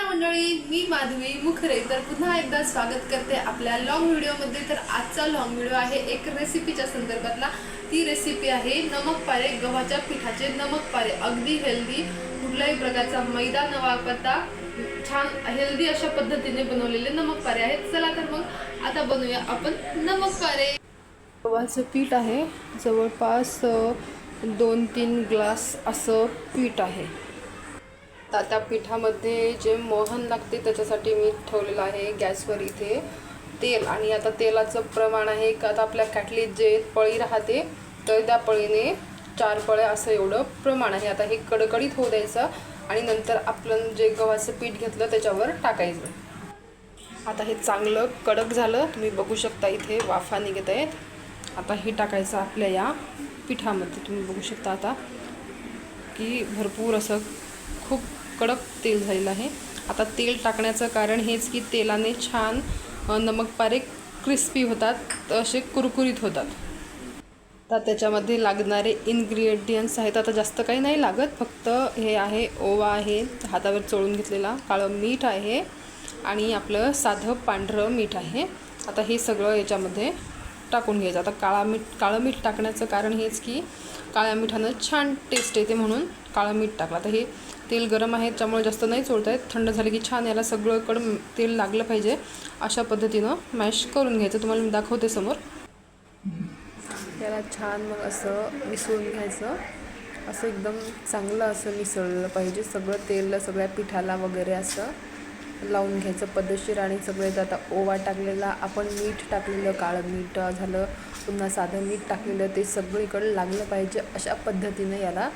मंडळी, मी माधवी मुखरे तर पुन्हा एकदा स्वागत करते आपल्या लॉंग व्हिडिओमध्ये। तर आजचा लॉंग व्हिडिओ आहे एक रेसिपीच्या संदर्भातला। ती रेसिपी आहे नमक पारे, गव्हाच्या पिठाचे नमक पारे। अगदी हेल्दी, कुठल्याही प्रकारचा मैदा न वापरता छान हेल्दी अशा पद्धतीने बनवलेले नमक पारे आहेत। चला तर मग आता बनवूया आपण नमक पारे। गव्हाचं पीठ आहे, जवळपास 2-3 ग्लास असं पीठ आहे। त्या पिठामध्ये जे मोहन लागते त्याच्यासाठी मी ठेवलेलं आहे गॅसवर इथे तेल। आणि आता तेलाचं प्रमाण आहे का आता आपल्या कॅटलीत जे पळी राहते तर त्या पळीने 4 पळ्या असं एवढं प्रमाण आहे। आता हे कडकडीत होऊ द्यायचं आणि नंतर आपण जे गव्हाचं पीठ घेतलं त्याच्यावर टाकायचं। आता हे चांगलं कडक झालं, तुम्ही बघू शकता इथे वाफा निघत आहेत। आता हे टाकायचं आपल्या या पिठामध्ये। तुम्ही बघू शकता आता की भरपूर असं खूप कडक तेल झालेलं आहे। आता तेल टाकण्याचं कारण हेच की तेलाने छान नमक पारे क्रिस्पी होतात, असे कुरकुरीत होतात। आता त्याच्यामध्ये लागणारे इन्ग्रेडियंट्स आहेत, आता जास्त काही नाही लागत, फक्त हे आहे ओवा आहे हातावर चोळून घेतलेला, काळं मीठ आहे आणि आपलं साधं पांढरं मीठ आहे। आता हे सगळं याच्यामध्ये टाकून घ्यायचं। आता काळं मीठ टाकण्याचं कारण हेच की काळ्या मिठानं छान टेस्ट येते म्हणून काळं मीठ टाकलं। आता हे तेल गरम आहे त्यामुळे जास्त नाही चोळता येत, थंड झाले की छान याला सगळीकडं तेल लागलं पाहिजे अशा पद्धतीनं मॅश करून घ्यायचं। तुम्हाला मी दाखवते समोर। याला छान मग असं मिसळून घ्यायचं, असं एकदम चांगलं असं मिसळलं पाहिजे सगळं तेल सगळ्या पिठाला वगैरे असं लावून घ्यायचं पद्धतशीर। आणि सगळे आता ओवा टाकलेला, आपण मीठ टाकलेलं, काळं मीठ झालं, पुन्हा साधं मीठ टाकलेलं, ते सगळीकडे लागलं पाहिजे अशा पद्धतीने याला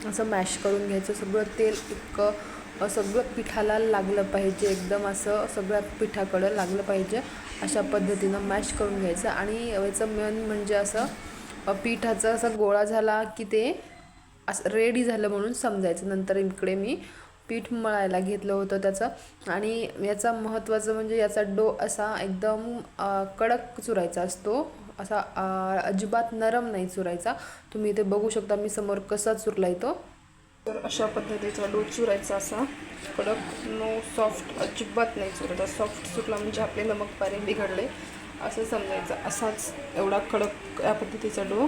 असं मॅश करून घ्यायचं। सगळं तेल इतकं सगळं पिठाला लागलं पाहिजे, एकदम असं सगळ्या पिठाकडं लागलं पाहिजे अशा पद्धतीनं मॅश करून घ्यायचं। आणि याचं मेन म्हणजे असं पिठाचा असा गोळा झाला की ते असं रेडी झालं म्हणून समजायचं। नंतर इकडे मी पीठ मळायला घेतलं होतं त्याचं। आणि याचा महत्त्वाचं म्हणजे याचा डो असा एकदम कडक चुरायचा असतो, असा अजिबात नरम नाही चुरायचा। तुम्ही इथे बघू शकता मी समोर कसा चुरलाय तो। तर अशा पद्धतीचा डो चुरायचा, असा कडक, नो सॉफ्ट, अजिबात नाही चुरायचा। सॉफ्ट चुरला म्हणजे आपले नमक पारे बिघडले असं समजायचं। असाच एवढा कडक या पद्धतीचा डो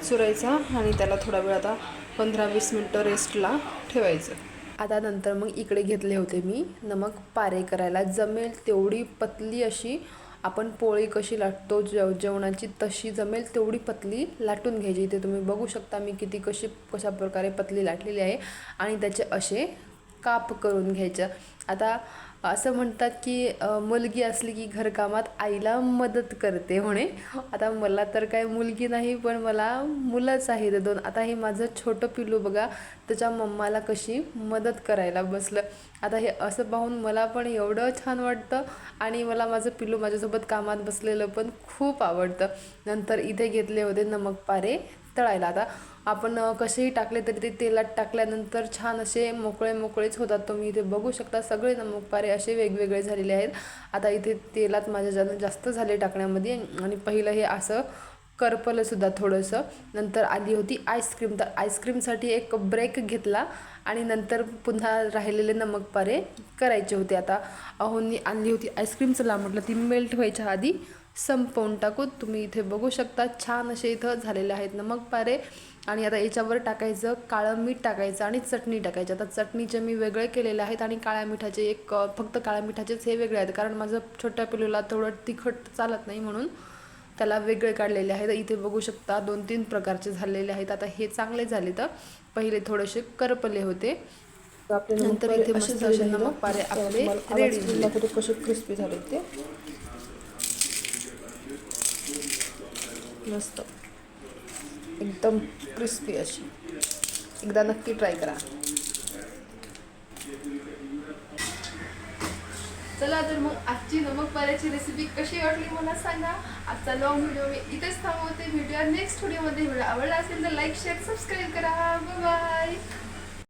चुरायचा आणि त्याला थोडा वेळ आता 15-20 मिनटं रेस्टला ठेवायचं। आता नंतर मग इकडे घेतले होते मी नमक पारे करायला, जमेल तेवढी पतली अशी आपण पोळी कशी लाटतो जेवणाची तशी जमेल तेवढी पतली लाटून घ्यायची। इथे तुम्ही बघू शकता मी कशा प्रकारे पतली लाटलेली आहे आणि त्याचे असे काप करून घ्यायचं। आता असं म्हणतात की मुलगी असली की घरकामात आईला मदत करते म्हणे। आता मला तर काय मुलगी नाही, पण मला मुलंच आहेत 2। आता हे माझं छोटं पिल्लू बघा त्याच्या मम्माला कशी मदत करायला बसलं। आता हे असं पाहून मला पण एवढं छान वाटतं आणि मला माझं पिल्लू माझ्यासोबत कामात बसलेलं पण खूप आवडतं। नंतर इथे घेतले होते नमक पारे तळायला। आता आपण कसेही टाकले तरी ते तेलात टाकल्यानंतर छान असे मोकळेच होतात। तुम्ही इथे बघू शकता सगळे नमक पारे असे वेगवेगळे झालेले आहेत। आता इथे तेलात माझ्या जास्त झाले टाकण्यामध्ये आणि पहिलं हे असं करपलं सुद्धा थोडंसं। नंतर आली होती आईस्क्रीम, तर आईस्क्रीमसाठी एक ब्रेक घेतला आणि नंतर पुन्हा राहिलेले नमक पारे करायचे होते। आता अहोंनी आणली होती आईस्क्रीम, चला म्हटलं ती मेल्ट व्हायच्या आधी संपवून टाकू। तुम्ही इथे बघू शकता छान असे इथं झालेले आहेत नमक पारे। आणि आता याच्यावर टाकायचं काळं मीठ टाकायचं आणि चटणी टाकायची। आता चटणीचे मी वेगळे केलेले आहेत आणि काळ्या मिठाचे फक्त काळ्या मिठाचेच हे वेगळे आहेत, कारण माझं छोट्या पिल्लूला थोडं तिखट चालत नाही म्हणून त्याला वेगळे काढलेले आहेत। इथे बघू शकता 2-3 प्रकारचे झालेले आहेत। आता हे चांगले झाले, तर पहिले थोडेसे करपले होते, नंतर इथे मस्त असे नमक पारे आपले रेडी झाले। कसे क्रिस्पी झाले ते मस्त एकदम क्रिस्पी अशी, एकदा नक्की ट्राय करा। चला तर मग आजची नमक पाऱ्याची रेसिपी कशी वाटली मला सांगा। आजचा लॉंग व्हिडिओ मी इथेच थांबवते, व्हिडिओ नेक्स्ट व्हिडिओमध्ये आवडला असेल तर लाईक, शेअर, सबस्क्राईब करा। Bye bye.